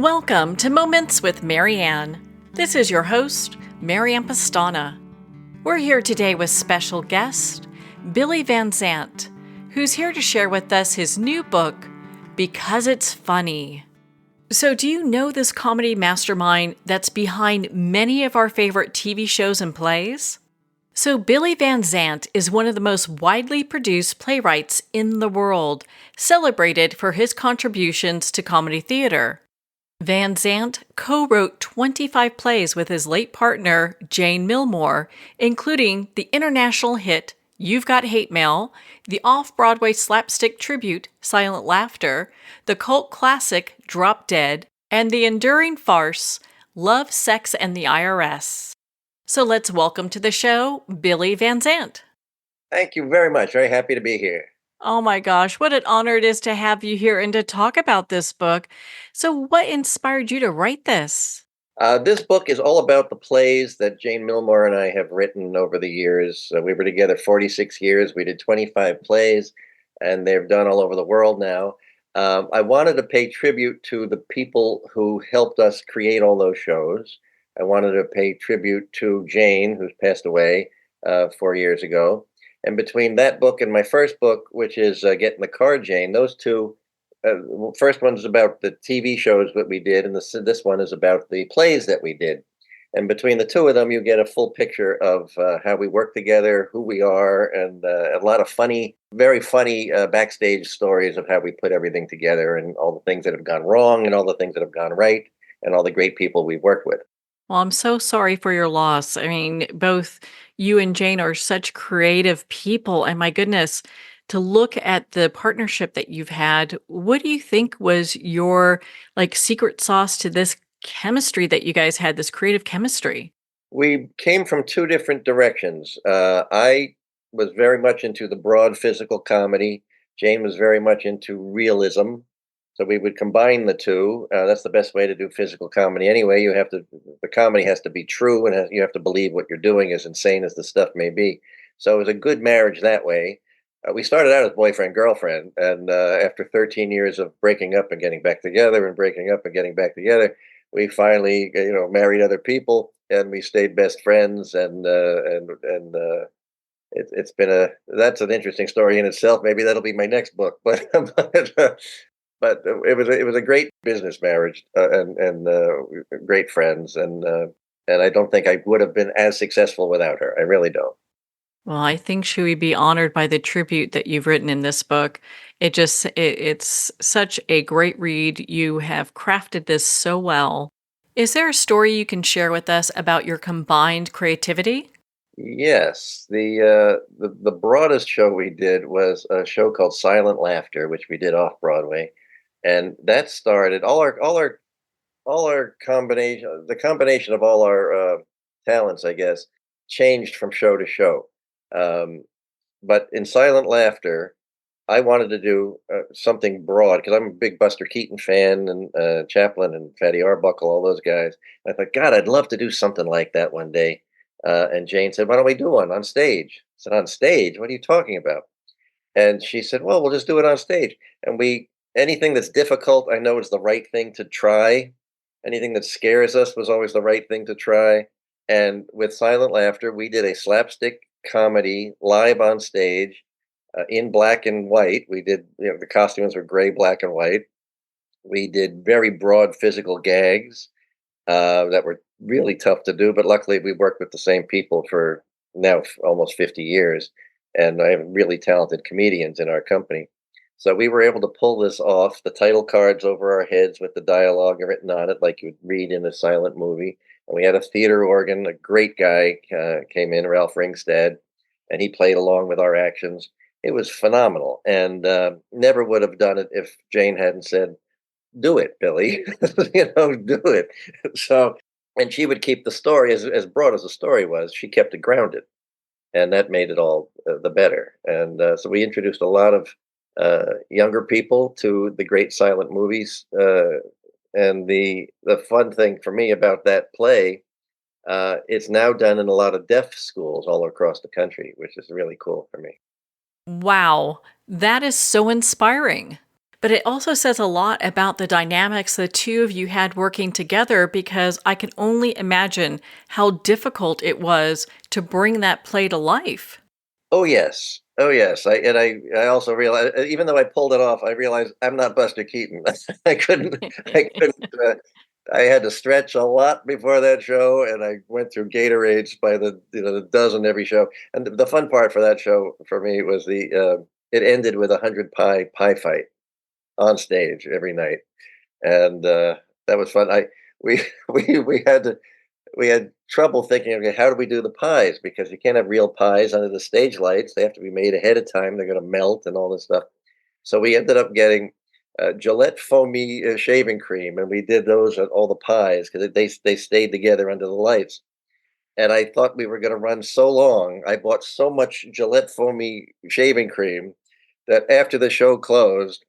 Welcome to Moments with Marianne. This is your host, Marianne Pastana. We're here today with special guest, Billy Van Zandt, who's here to share with us his new book, Because It's Funny. So do you know this comedy mastermind that's behind many of our favorite TV shows and plays? So Billy Van Zandt is one of the most widely produced playwrights in the world, celebrated for his contributions to comedy theater. Van Zandt co-wrote 25 plays with his late partner, Jane Millmore, including the international hit You've Got Hate Mail, the off-Broadway slapstick tribute Silent Laughter, the cult classic Drop Dead, and the enduring farce Love, Sex, and the IRS. So let's welcome to the show, Billy Van Zandt. Thank you very much. Very happy to be here. Oh my gosh, what an honor it is to have you here and to talk about this book. So, what inspired you to write this? This book is all about the plays that Jane Millmore and I have written over the years. We were together 46 years. We did 25 plays, and they're done all over the world now. I wanted to pay tribute to the people who helped us create all those shows. I wanted to pay tribute to Jane, who's passed away 4 years ago. And between that book and my first book, which is Get in the Car, Jane, those two, first one is about the TV shows that we did, and this one is about the plays that we did. And between the two of them, you get a full picture of how we work together, who we are, and a lot of funny, very funny backstage stories of how we put everything together and all the things that have gone wrong and all the things that have gone right and all the great people we've worked with. Well, I'm so sorry for your loss. I mean, both you and Jane are such creative people, and my goodness, to look at the partnership that you've had, what do you think was your secret sauce to this chemistry that you guys had, this creative chemistry? We came from two different directions. I was very much into the broad physical comedy. Jane was very much into realism. So we would combine the two. That's the best way to do physical comedy. Anyway, the comedy has to be true, and you have to believe what you're doing, as insane as the stuff may be. So it was a good marriage that way. We started out as boyfriend girlfriend, and after 13 years of breaking up and getting back together, and breaking up and getting back together, we finally, married other people, and we stayed best friends. It's been that's an interesting story in itself. Maybe that'll be my next book, but it was a great business marriage, and great friends, and I don't think I would have been as successful without her. I really don't. Well, I think she would be honored by the tribute that you've written in this book. It's such a great read. You have crafted this so well. Is there a story you can share with us about your combined creativity? Yes, the broadest show we did was a show called Silent Laughter, which we did off Broadway, and that started all our combination, the combination of all our talents, I guess, changed from show to show. Um, but in Silent Laughter, I wanted to do something broad because I'm a big Buster Keaton fan, and Chaplin and Fatty Arbuckle, all those guys. I thought, God, I'd love to do something like that one day. And Jane said, "Why don't we do one on stage?" I said, "On stage? What are you talking about?" And she said, "Well, we'll just do it on stage." And anything that's difficult, I know is the right thing to try. Anything that scares us was always the right thing to try. And with Silent Laughter, we did a slapstick comedy live on stage, in black and white. We did, the costumes were gray, black, and white. We did very broad physical gags that were really tough to do, but luckily we worked with the same people for now almost 50 years, and I have really talented comedians in our company. So we were able to pull this off. The title cards over our heads with the dialogue written on it, like you would read in a silent movie. And we had a theater organ. A great guy came in, Ralph Ringstad, and he played along with our actions. It was phenomenal, and never would have done it if Jane hadn't said, "Do it, Billy." Do it. So, and she would keep the story as broad as the story was. She kept it grounded, and that made it all the better. And so we introduced a lot of younger people to the great silent movies. And the fun thing for me about that play, it's now done in a lot of deaf schools all across the country, which is really cool for me. Wow, that is so inspiring. But it also says a lot about the dynamics the two of you had working together because I can only imagine how difficult it was to bring that play to life. Oh, yes. Oh, yes. I also realized, even though I pulled it off, I realized I'm not Buster Keaton. I couldn't I couldn't, I had to stretch a lot before that show, and I went through Gatorades by the dozen every show. And the fun part for that show for me was it ended with a 100 pie fight on stage every night, and, that was fun. I we we had trouble thinking, okay, how do we do the pies? Because you can't have real pies under the stage lights. They have to be made ahead of time. They're going to melt and all this stuff. So we ended up getting Gillette foamy shaving cream, and we did those on all the pies because they stayed together under the lights. And I thought we were going to run so long. I bought so much Gillette foamy shaving cream that after the show closed,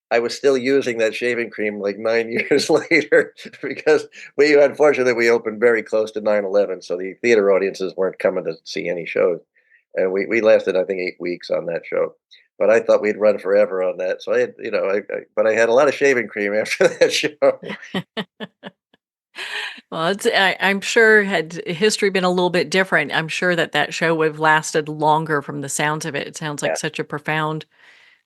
I was still using that shaving cream like 9 years later because we unfortunately, we opened very close to 9/11, so the theater audiences weren't coming to see any shows, and we lasted, I think, 8 weeks on that show, but I thought we'd run forever on that, so I had I but I had a lot of shaving cream after that show. Well, I'm sure had history been a little bit different, I'm sure that that show would have lasted longer from the sounds of it. It sounds like Yeah. such a profound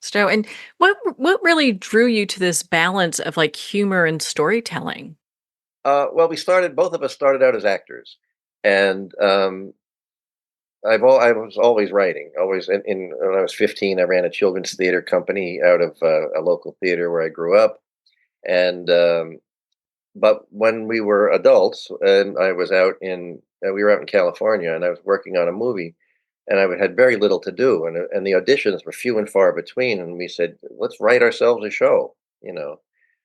show. And what really drew you to this balance of like humor and storytelling? Well, we started both of us started out as actors, and, I was always writing, always when I was 15, I ran a children's theater company out of, a local theater where I grew up, and, but when we were adults and I was out in we were out in California and I was working on a movie and had very little to do and the auditions were few and far between and we said let's write ourselves a show, you know.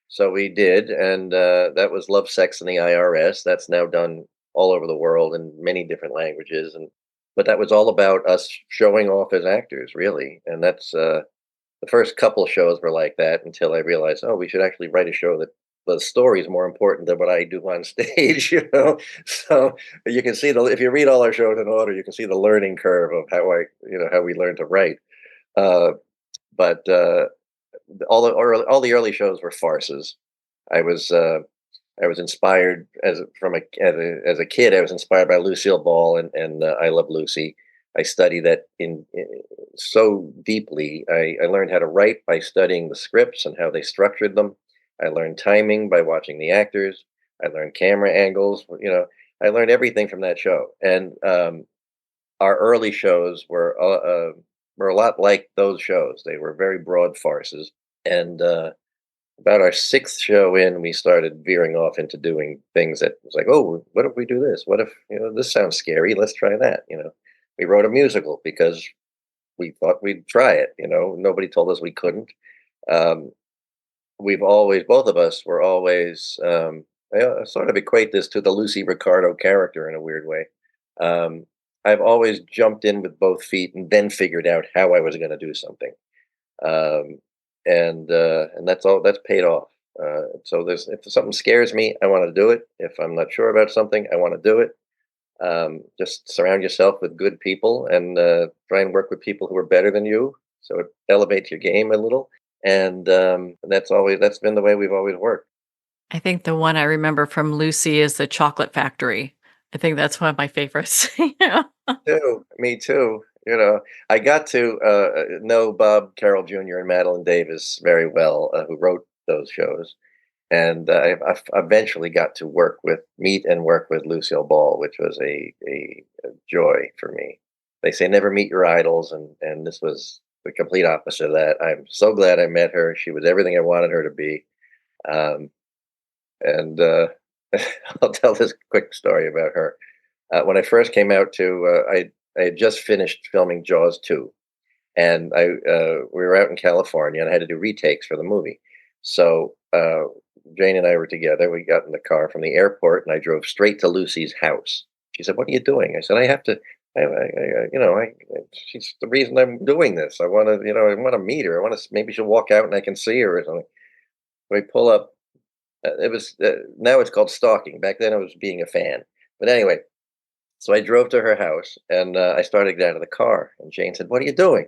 So we did and that was Love, Sex and the IRS. That's now done all over the world in many different languages and but that was all about us showing off as actors really and that's the first couple shows were like that until I realized, oh, we should actually write a show that the story is more important than what I do on stage, you know. So you can see the if you read all our shows in order, you can see the learning curve of how we learned to write. Uh, but all the early shows were farces. I was uh, I was inspired as a kid. I was inspired by Lucille Ball and I Love Lucy. I studied that so deeply. I learned how to write by studying the scripts and how they structured them. I learned timing by watching the actors. I learned camera angles. I learned everything from that show. And our early shows were a lot like those shows. They were very broad farces. And about our sixth show in, we started veering off into doing things that was like, oh, what if we do this? What if this sounds scary? Let's try that. We wrote a musical because we thought we'd try it. Nobody told us we couldn't. Um, we've always, both of us were always. I sort of equate this to the Lucy Ricardo character in a weird way. Um, I've always jumped in with both feet and then figured out how I was going to do something um, and that's paid off. So there's if something scares me, I want to do it. If I'm not sure about something, I want to do it. Just surround yourself with good people and try and work with people who are better than you, so it elevates your game a little. And that's been the way we've always worked. I think the one I remember from Lucy is the chocolate factory. I think that's one of my favorites. Yeah. Too, me too. I got to know Bob Carroll Jr. and Madeline Davis very well, who wrote those shows. And I eventually got to meet and work with Lucille Ball, which was a joy for me. They say never meet your idols, and this was the complete opposite of that. I'm so glad I met her. She was everything I wanted her to be. Um, and I'll tell this quick story about her. When I first came out I had just finished filming Jaws 2, and we were out in California, and I had to do retakes for the movie. So Jane and I were together. We got in the car from the airport, and I drove straight to Lucy's house. She said, "What are you doing?" I said, "I have to. She's the reason I'm doing this. I want to meet her. I want to. Maybe she'll walk out and I can see her or something." We pull up. It was now it's called stalking. Back then, it was being a fan. But anyway, so I drove to her house, and I started to get out of the car. And Jane said, "What are you doing?"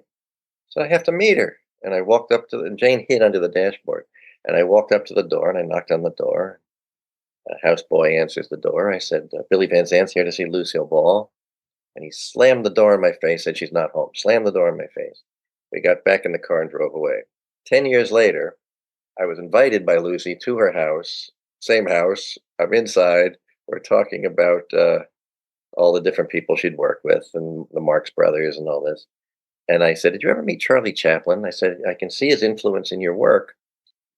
So I have to meet her. And I walked up to the and Jane hid under the dashboard. And I walked up to the door and I knocked on the door. A houseboy answers the door. I said, Billy Van Zant's here to see Lucille Ball. And he slammed the door in my face, said she's not home. Slammed the door in my face. We got back in the car and drove away. 10 years later, I was invited by Lucy to her house, same house. I'm inside. We're talking about all the different people she'd worked with and the Marx Brothers and all this. And I said, "Did you ever meet Charlie Chaplin?" I said, "I can see his influence in your work,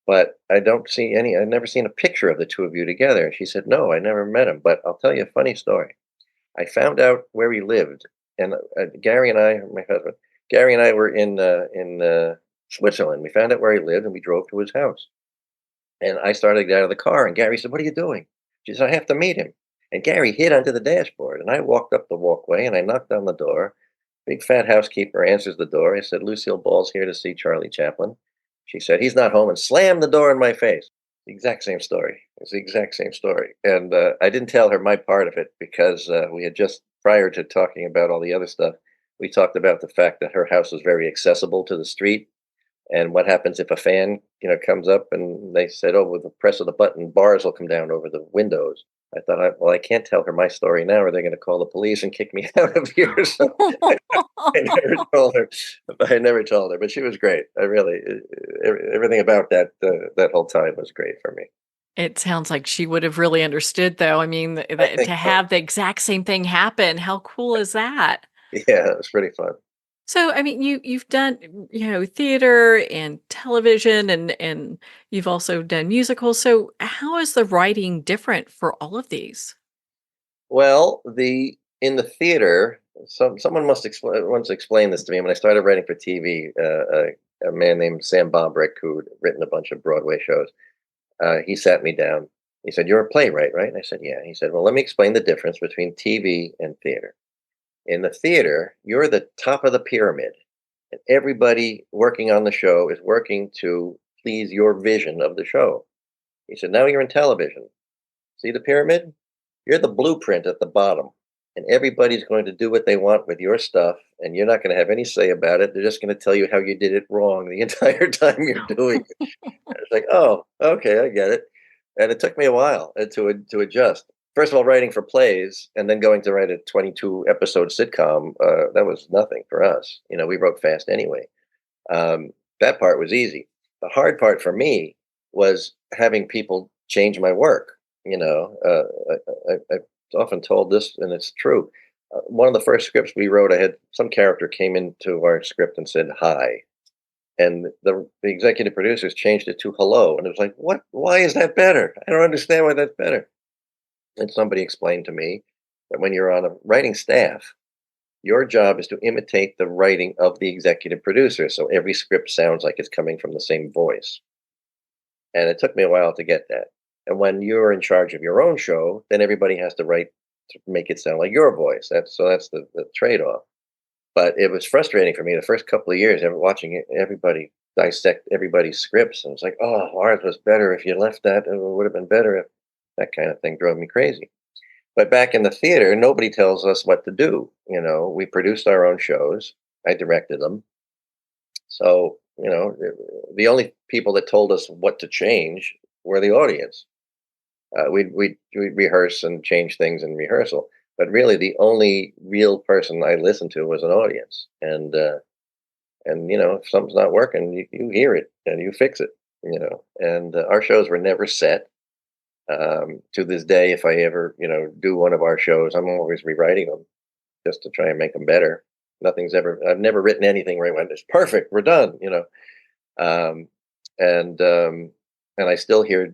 but I don't see any, I've never seen a picture of the two of you together." And she said, "No, I never met him, but I'll tell you a funny story. I found out where he lived, and Gary and I, my husband, Gary and I were in Switzerland. We found out where he lived, and we drove to his house. And I started to get out of the car, and Gary said, "What are you doing?" She said, "I have to meet him." And Gary hid under the dashboard, and I walked up the walkway, and I knocked on the door. Big fat housekeeper answers the door. I said, "Lucille Ball's here to see Charlie Chaplin." She said, "He's not home," and slammed the door in my face. The exact same story. It's the exact same story. And I didn't tell her my part of it because we had just, prior to talking about all the other stuff, we talked about the fact that her house was very accessible to the street. And what happens if a fan, comes up and they said, "Oh, with the press of the button, bars will come down over the windows." I thought, well, I can't tell her my story now, or they're going to call the police and kick me out of here. So I never told her. I never told her, but she was great. I really, everything about that whole time was great for me. It sounds like she would have really understood, though. I mean, I to think so. have the exact same thing happen, how cool is that? Yeah, it was pretty fun. So, I mean, you've done, theater and television and you've also done musicals. So, how is the writing different for all of these? Well, the in the theater, someone must explain once explained this to me when I started writing for TV. A man named Sam Bobrick, who'd written a bunch of Broadway shows, he sat me down. He said, "You're a playwright, right?" And I said, "Yeah." He said, "Well, let me explain the difference between TV and theater. In the theater, you're the top of the pyramid, and everybody working on the show is working to please your vision of the show." He said, "Now you're in television. See the pyramid? You're the blueprint at the bottom, and everybody's going to do what they want with your stuff, and you're not going to have any say about it. They're just going to tell you how you did it wrong the entire time you're doing it." It's like, "Oh, okay, I get it." And it took me a while to adjust. First of all, writing for plays and then going to write a 22 episode sitcom, that was nothing for us. We wrote fast anyway. That part was easy. The hard part for me was having people change my work. I've often told this, and it's true. One of the first scripts we wrote, I had some character came into our script and said hi, and the executive producers changed it to hello, and it was like, what? Why is that better? I don't understand why that's better. And somebody explained to me that when you're on a writing staff, your job is to imitate the writing of the executive producer, so every script sounds like it's coming from the same voice. And it took me a while to get that. And when you're in charge of your own show, then everybody has to write to make it sound like your voice. That's the trade-off. But it was frustrating for me the first couple of years, ever watching everybody dissect everybody's scripts, and it's like, "Oh, ours was better if you left that. It would have been better if," that kind of thing drove me crazy. But back in the theater, nobody tells us what to do. We produced our own shows. I directed them. So, the only people that told us what to change were the audience. We'd rehearse and change things in rehearsal, but really the only real person I listened to was an audience. And if something's not working, you hear it and you fix it. And our shows were never set. To this day, if I ever do one of our shows, I'm always rewriting them just to try and make them better. I've never written anything where I went, "It's perfect, we're done." Um, and I still hear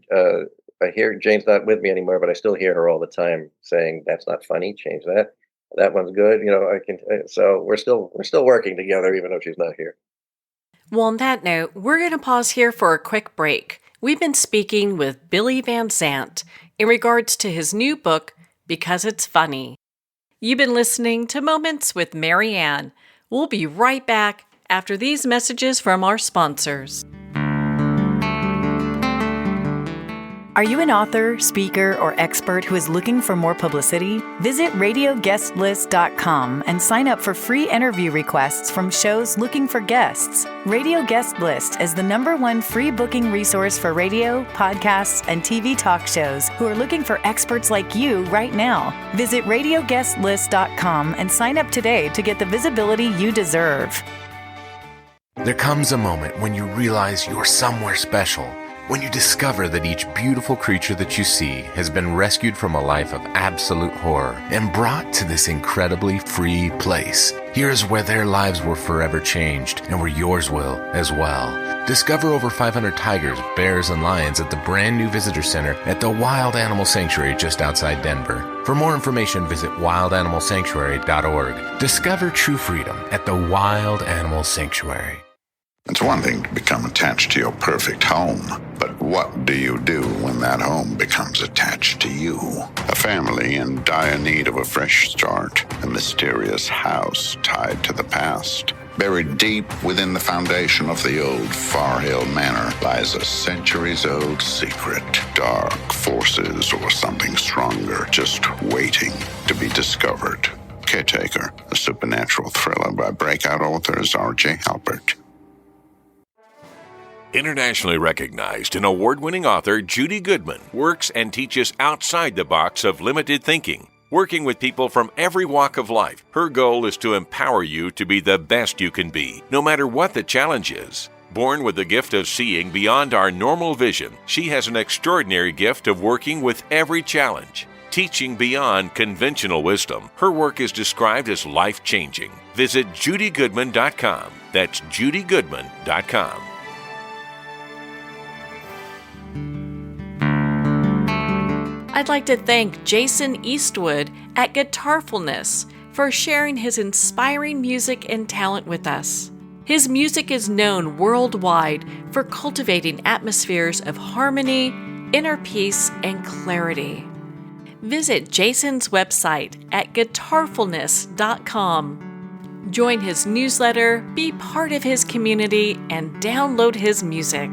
I hear Jane's not with me anymore, but I still hear her all the time saying, "That's not funny. Change that. That one's good." I can. So we're still working together, even though she's not here. Well, on that note, we're going to pause here for a quick break. We've been speaking with Billy Van Zandt in regards to his new book, Because It's Funny. You've been listening to Moments with Mary Ann. We'll be right back after these messages from our sponsors. Are you an author, speaker, or expert who is looking for more publicity? Visit radioguestlist.com and sign up for free interview requests from shows looking for guests. Radio Guest List is the #1 free booking resource for radio, podcasts, and TV talk shows who are looking for experts like you right now. Visit radioguestlist.com and sign up today to get the visibility you deserve. There comes a moment when you realize you're somewhere special. When you discover that each beautiful creature that you see has been rescued from a life of absolute horror and brought to this incredibly free place. Here's where their lives were forever changed and where yours will as well. Discover over 500 tigers, bears, and lions at the brand new visitor center at the Wild Animal Sanctuary just outside Denver. For more information, visit wildanimalsanctuary.org. Discover true freedom at the Wild Animal Sanctuary. It's one thing to become attached to your perfect home, but what do you do when that home becomes attached to you? A family in dire need of a fresh start, a mysterious house tied to the past. Buried deep within the foundation of the old Far Hill Manor lies a centuries-old secret. Dark forces or something stronger just waiting to be discovered. Caretaker, a supernatural thriller by breakout authors R.J. Halpert. Internationally recognized and award-winning author Judy Goodman works and teaches outside the box of limited thinking. Working with people from every walk of life, her goal is to empower you to be the best you can be, no matter what the challenge is. Born with the gift of seeing beyond our normal vision, she has an extraordinary gift of working with every challenge. Teaching beyond conventional wisdom, her work is described as life-changing. Visit judygoodman.com. That's judygoodman.com. I'd like to thank Jason Eastwood at Guitarfulness for sharing his inspiring music and talent with us. His music is known worldwide for cultivating atmospheres of harmony, inner peace, and clarity. Visit Jason's website at guitarfulness.com. Join his newsletter, be part of his community, and download his music.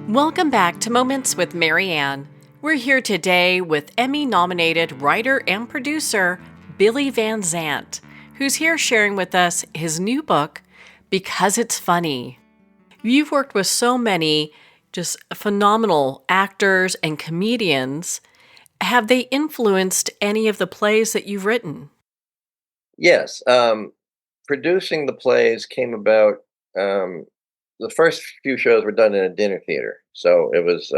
Welcome back to Moments with Mary Ann. We're here today with Emmy-nominated writer and producer Billy Van Zandt, who's here sharing with us his new book, Because It's Funny. You've worked with so many just phenomenal actors and comedians. Have they influenced any of the plays that you've written? Yes. Producing the plays came about. The first few shows were done in a dinner theater. So it was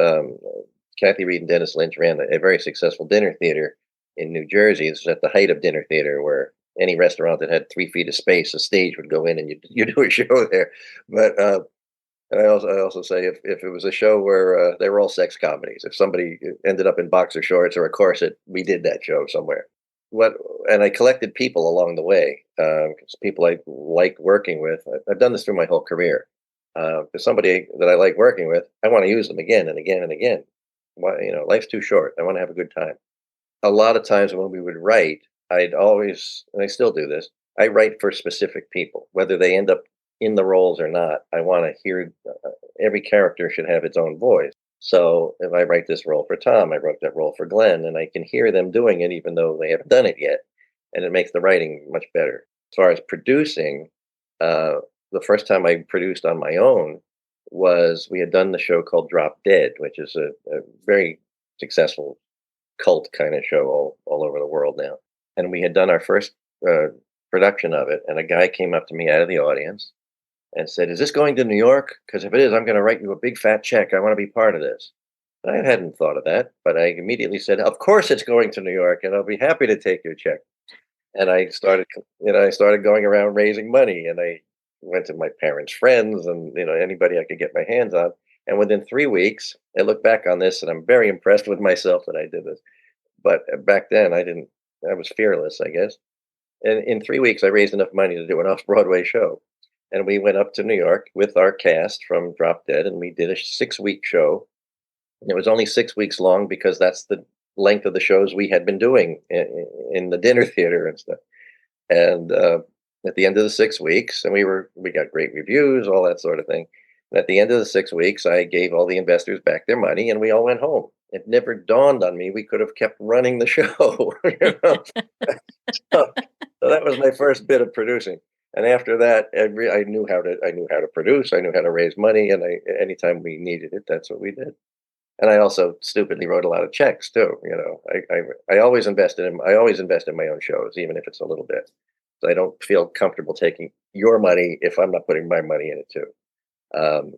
Kathy Reed and Dennis Lynch ran a very successful dinner theater in New Jersey. This was at the height of dinner theater, where any restaurant that had 3 feet of space, a stage would go in and you do a show there. But and I also say if it was a show where they were all sex comedies, if somebody ended up in boxer shorts or a corset, we did that show somewhere. And I collected people along the way, because people I like working with. I've done this through my whole career. For somebody that I like working with, I want to use them again and again and again. Why, life's too short. I want to have a good time. A lot of times when we would write, I'd always, and I still do this, I write for specific people, whether they end up in the roles or not. I want to hear, every character should have its own voice. So if I write this role for Tom, I wrote that role for Glenn, and I can hear them doing it even though they haven't done it yet. And it makes the writing much better. As far as producing, the first time I produced on my own was we had done the show called Drop Dead, which is a very successful cult kind of show all over the world now. And we had done our first production of it, and a guy came up to me out of the audience and said, "Is this going to New York? Because if it is, I'm going to write you a big fat check. I want to be part of this." And I hadn't thought of that, but I immediately said, "Of course it's going to New York, and I'll be happy to take your check." And I started going around raising money, and I went to my parents' friends and anybody I could get my hands on. And within 3 weeks, I look back on this and I'm very impressed with myself that I did this. But back then I was fearless, I guess. And in 3 weeks, I raised enough money to do an off-Broadway show. And we went up to New York with our cast from Drop Dead, and we did a 6-week show. And it was only 6 weeks long because that's the length of the shows we had been doing in the dinner theater and stuff. And at the end of the 6 weeks, and we got great reviews, all that sort of thing. And at the end of the 6 weeks, I gave all the investors back their money, and we all went home. It never dawned on me we could have kept running the show. So, so that was my first bit of producing. And after that, I knew how to produce. I knew how to raise money, and anytime we needed it, that's what we did. And I also stupidly wrote a lot of checks too. I always invest in my own shows, even if it's a little bit. So I don't feel comfortable taking your money if I'm not putting my money in it too. Um,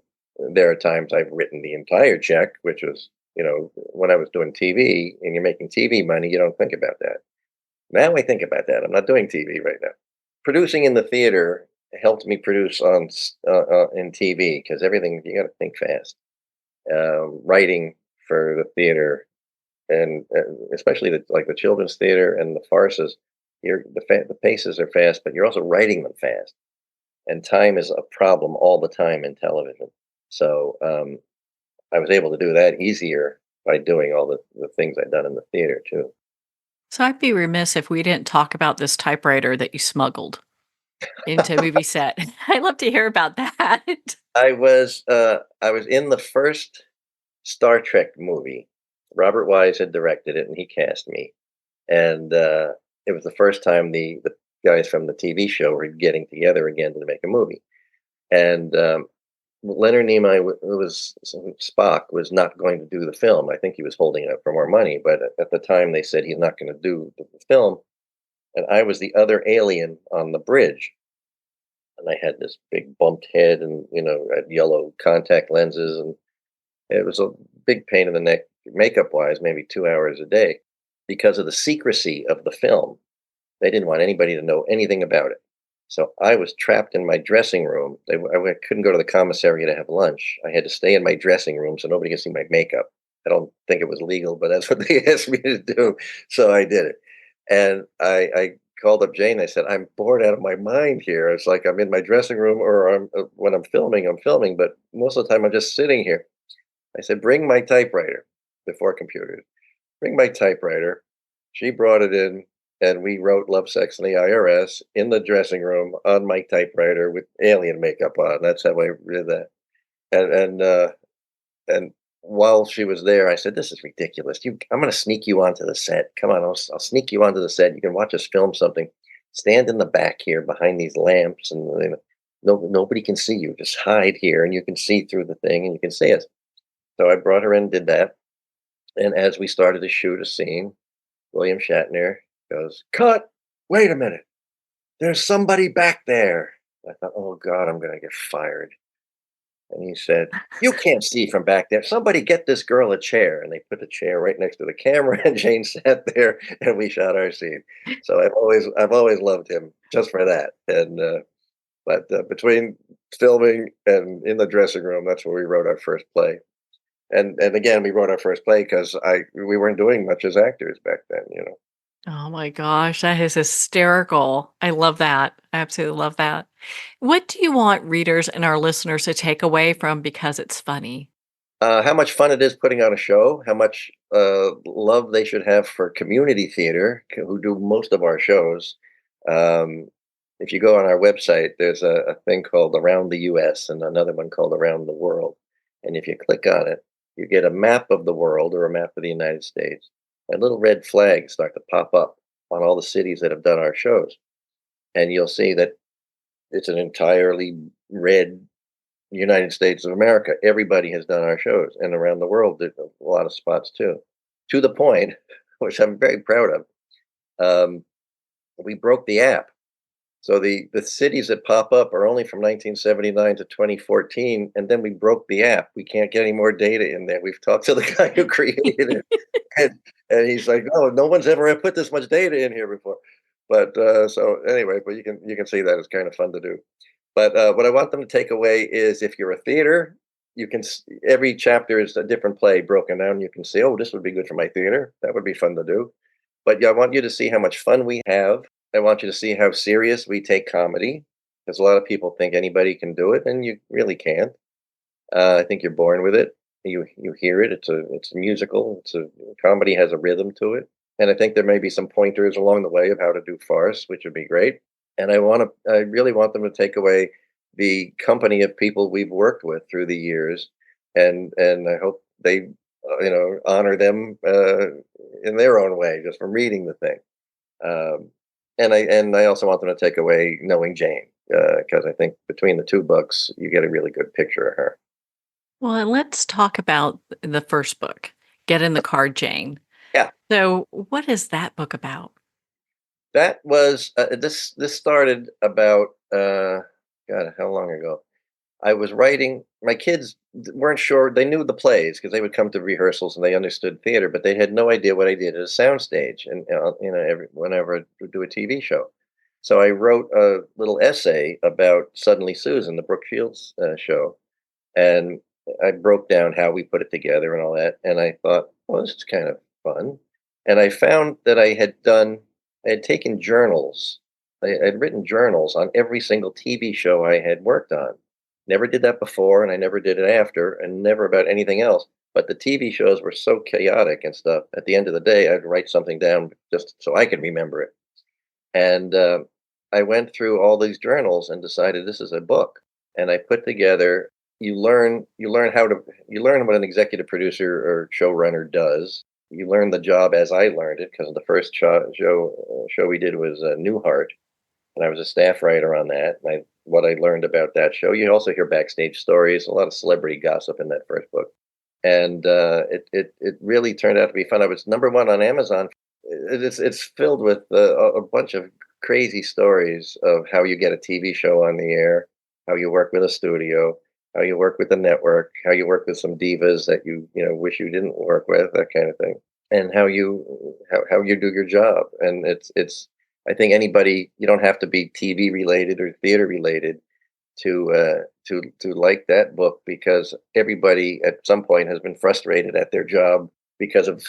there are times I've written the entire check, which was, when I was doing TV and you're making TV money, you don't think about that. Now I think about that. I'm not doing TV right now. Producing in the theater helped me produce in TV because everything you got to think fast. Writing for the theater and especially the children's theater and the farces, the paces are fast, but you're also writing them fast, and time is a problem all the time in television. So I was able to do that easier by doing all the things I'd done in the theater too. So I'd be remiss if we didn't talk about this typewriter that you smuggled into a movie set. I'd love to hear about that. I was in the first Star Trek movie. Robert Wise had directed it, and he cast me. And it was the first time the guys from the TV show were getting together again to make a movie. And Leonard Nimoy Spock was not going to do the film. I think he was holding it up for more money, but at the time they said he's not going to do the film. And I was the other alien on the bridge, and I had this big bumped head, and I had yellow contact lenses, and it was a big pain in the neck, makeup wise, maybe 2 hours a day, because of the secrecy of the film. They didn't want anybody to know anything about it. So I was trapped in my dressing room. I couldn't go to the commissary to have lunch. I had to stay in my dressing room so nobody could see my makeup. I don't think it was legal, but that's what they asked me to do. So I did it. And I called up Jane. I said, I'm bored out of my mind here. It's like I'm in my dressing room, or when I'm filming, but most of the time I'm just sitting here. I said, bring my typewriter, before computers. Bring my typewriter. She brought it in, and we wrote Love, Sex, and the IRS in the dressing room on my typewriter with alien makeup on. That's how I did that. And while she was there, I said, "This is ridiculous. I'm going to sneak you onto the set. Come on, I'll sneak you onto the set. You can watch us film something. Stand in the back here behind these lamps, and nobody can see you. Just hide here, and you can see through the thing, and you can see us." So I brought her in, did that, and as we started to shoot a scene, William Shatner goes, "Cut! Wait a minute. There's somebody back there." I thought, "Oh God, I'm going to get fired." And he said, "You can't see from back there. Somebody get this girl a chair." And they put the chair right next to the camera, and Jane sat there, and we shot our scene. So I've always loved him just for that. And but between filming and in the dressing room, that's where we wrote our first play. And again, we wrote our first play because we weren't doing much as actors back then. Oh my gosh, that is hysterical. I love that. I absolutely love that. What do you want readers and our listeners to take away from because it's funny? How much fun it is putting on a show, how much love they should have for community theater, who do most of our shows. Um, if you go on our website, there's a thing called Around the US and another one called Around the World. And if you click on it, you get a map of the world or a map of the United States. And little red flags start to pop up on all the cities that have done our shows. And you'll see that it's an entirely red United States of America. Everybody has done our shows, and around the world, there's a lot of spots too. To the point, which I'm very proud of, we broke the app. So the cities that pop up are only from 1979 to 2014, and then we broke the app. We can't get any more data in there. We've talked to the guy who created it, and he's like, no one's ever put this much data in here before. But so anyway, but you can see that it's kind of fun to do. But what I want them to take away is, if you're a theater, every chapter is a different play broken down. You can see, oh, this would be good for my theater. That would be fun to do. But yeah, I want you to see how much fun we have. I want you to see how serious we take comedy, because a lot of people think anybody can do it, and you really can't. I think you're born with it. You hear it. It's a musical. Comedy has a rhythm to it, and I think there may be some pointers along the way of how to do farce, which would be great. And I really want them to take away the company of people we've worked with through the years, and I hope they honor them in their own way just from reading the thing. Um, and I also want them to take away knowing Jane, because I think between the two books you get a really good picture of her. Well, and let's talk about the first book, Get in the Car, Jane. Yeah, So, what is that book about? that was this started about God, how long ago? I was writing. My kids weren't sure. They knew the plays because they would come to rehearsals and they understood theater, but they had no idea what I did at a soundstage. And whenever I would do a TV show, so I wrote a little essay about Suddenly Susan, the Brooke Shields show, and I broke down how we put it together and all that. And I thought, well, this is kind of fun. And I found that I had taken journals. I had written journals on every single TV show I had worked on. Never did that before, and I never did it after, and never about anything else. But the TV shows were so chaotic and stuff. At the end of the day, I'd write something down just so I could remember it. And I went through all these journals and decided this is a book. And I put together. You learn what an executive producer or showrunner does. You learn the job as I learned it because the first show we did was Newhart, and I was a staff writer on that. And what I learned about that show. You also hear backstage stories, a lot of celebrity gossip in that first book, and it really turned out to be fun. I was number one on Amazon. It's filled with a bunch of crazy stories of how you get a TV show on the air, how you work with a studio, how you work with the network, how you work with some divas that you wish you didn't work with, that kind of thing, and how you do your job. And it's I think anybody, you don't have to be TV related or theater related to like that book, because everybody at some point has been frustrated at their job because of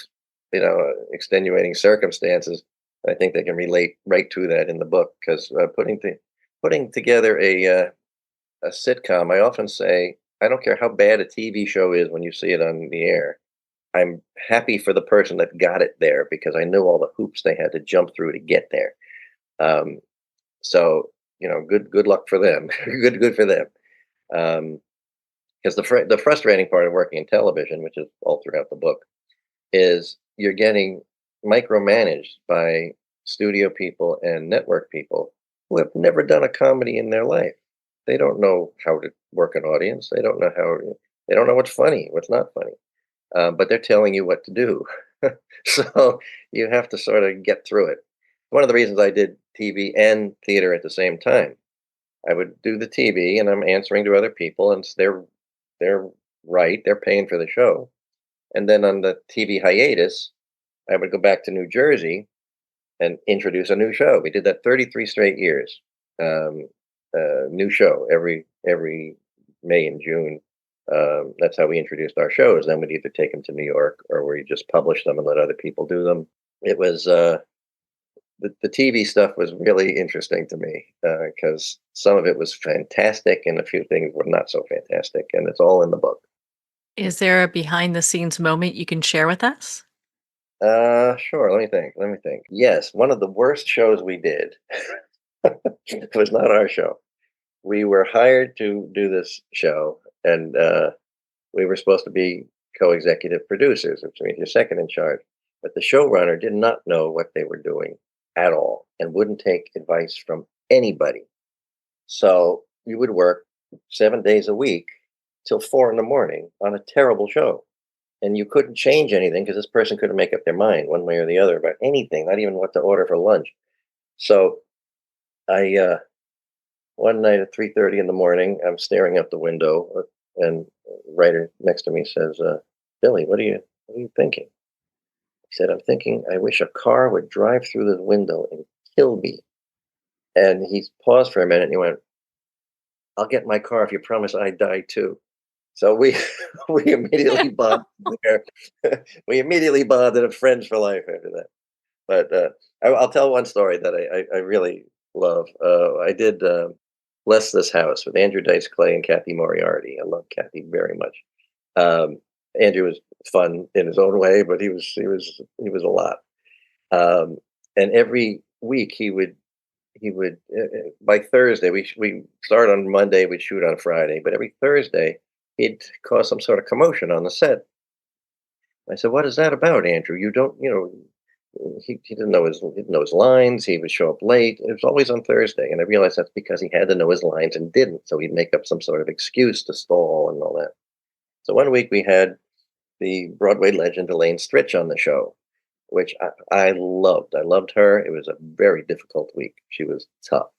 extenuating circumstances. I think they can relate right to that in the book, because putting together a sitcom, I often say, I don't care how bad a TV show is when you see it on the air. I'm happy for the person that got it there because I know all the hoops they had to jump through to get there. Um, so good luck for them. Good for them. Because the frustrating part of working in television, which is all throughout the book, is you're getting micromanaged by studio people and network people who have never done a comedy in their life. They don't know how to work an audience. They don't know what's funny, what's not funny. But they're telling you what to do. So you have to sort of get through it. One of the reasons I did TV and theater at the same time, I would do the TV and I'm answering to other people, and they're right, they're paying for the show. And then on the TV hiatus, I would go back to New Jersey and introduce a new show. We did that 33 straight years. New show every May and June. That's how we introduced our shows. Then we'd either take them to New York or we just publish them and let other people do them. It was the TV stuff was really interesting to me because some of it was fantastic and a few things were not so fantastic, and it's all in the book. Is there a behind the scenes moment you can share with us? Sure. Let me think. Yes, one of the worst shows we did was not our show. We were hired to do this show, and we were supposed to be co-executive producers, which means you're second in charge. But the showrunner did not know what they were doing at all and wouldn't take advice from anybody. So you would work 7 days a week till 4 in the morning on a terrible show. And you couldn't change anything because this person couldn't make up their mind one way or the other about anything, not even what to order for lunch. So I one night at 3:30 in the morning, I'm staring out the window, and a writer next to me says, "Billy, what are you thinking?" He said, "I'm thinking I wish a car would drive through the window and kill me." And he paused for a minute and he went, "I'll get my car if you promise I die too." So we we immediately bonded there. We immediately bonded and friends for life after that. But I'll tell one story that I really love. I did Bless This House with Andrew Dice Clay and Kathy Moriarty. I love Kathy very much. Um, Andrew was fun in his own way, but he was a lot. And every week he would by Thursday, we start on Monday, we'd shoot on Friday, but every Thursday he'd cause some sort of commotion on the set. I said, "What is that about, Andrew? You don't, he didn't know his lines. He would show up late. It was always on Thursday." And I realized that's because he had to know his lines and didn't. So he'd make up some sort of excuse to stall and all that. So one week we had the Broadway legend Elaine Stritch on the show, which I loved. I loved her. It was a very difficult week. She was tough.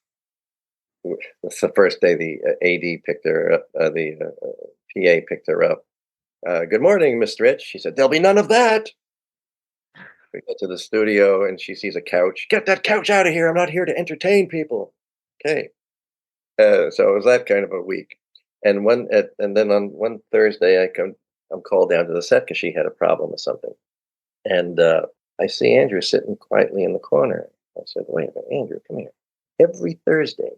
That's the first day the AD picked her up, the PA picked her up. "Good morning, Miss Stritch." She said, "There'll be none of that." We get to the studio and she sees a couch. "Get that couch out of here. I'm not here to entertain people." Okay. So it was that kind of a week. And then on one Thursday, I'm called down to the set because she had a problem with something. And I see Andrew sitting quietly in the corner. I said, "Wait a minute, Andrew, come here. Every Thursday,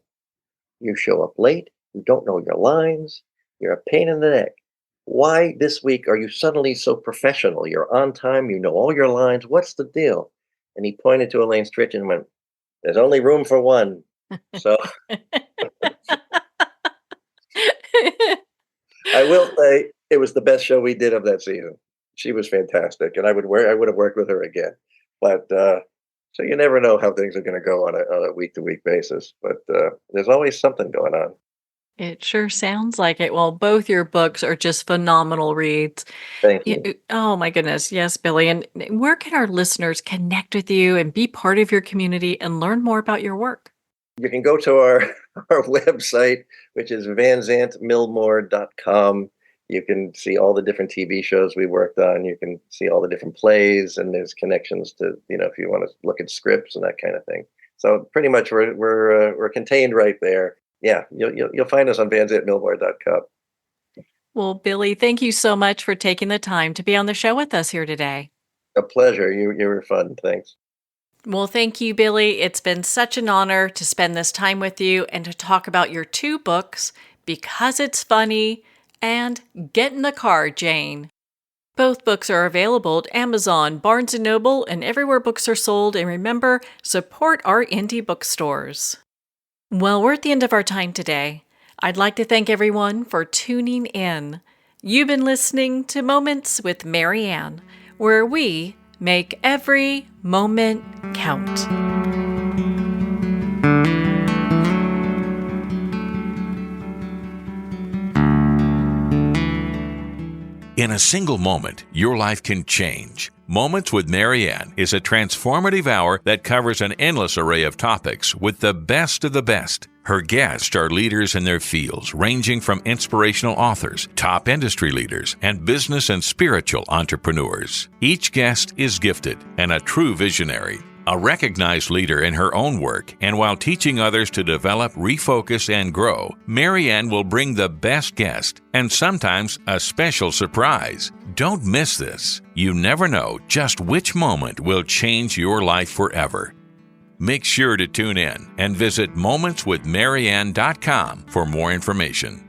you show up late. You don't know your lines. You're a pain in the neck. Why this week are you suddenly so professional? You're on time. You know all your lines. What's the deal?" And he pointed to Elaine Stritch and went, "There's only room for one." So I will say it was the best show we did of that season. She was fantastic, and I would have worked with her again. But so you never know how things are going to go on a week to week basis. But there's always something going on. It sure sounds like it. Well, both your books are just phenomenal reads. Thank you. Oh my goodness. Yes, Billy. And where can our listeners connect with you and be part of your community and learn more about your work? You can go to our website, which is vanzantmillmore.com. You can see all the different TV shows we worked on. You can see all the different plays, and there's connections to, if you want to look at scripts and that kind of thing. So pretty much we're contained right there. Yeah, you'll find us on vanzantmillmore.com. Well, Billy, thank you so much for taking the time to be on the show with us here today. A pleasure. You were fun. Thanks. Well, thank you, Billy. It's been such an honor to spend this time with you and to talk about your two books, Because It's Funny and Get in the Car, Jane. Both books are available at Amazon, Barnes & Noble, and everywhere books are sold. And remember, support our indie bookstores. Well, we're at the end of our time today. I'd like to thank everyone for tuning in. You've been listening to Moments with Mary Ann, where we make every moment count. In a single moment, your life can change. Moments with Mary Ann is a transformative hour that covers an endless array of topics with the best of the best. Her guests are leaders in their fields, ranging from inspirational authors, top industry leaders, and business and spiritual entrepreneurs. Each guest is gifted and a true visionary, a recognized leader in her own work, and while teaching others to develop, refocus, and grow, Mary Ann will bring the best guest and sometimes a special surprise. Don't miss this. You never know just which moment will change your life forever. Make sure to tune in and visit momentswithmaryann.com for more information.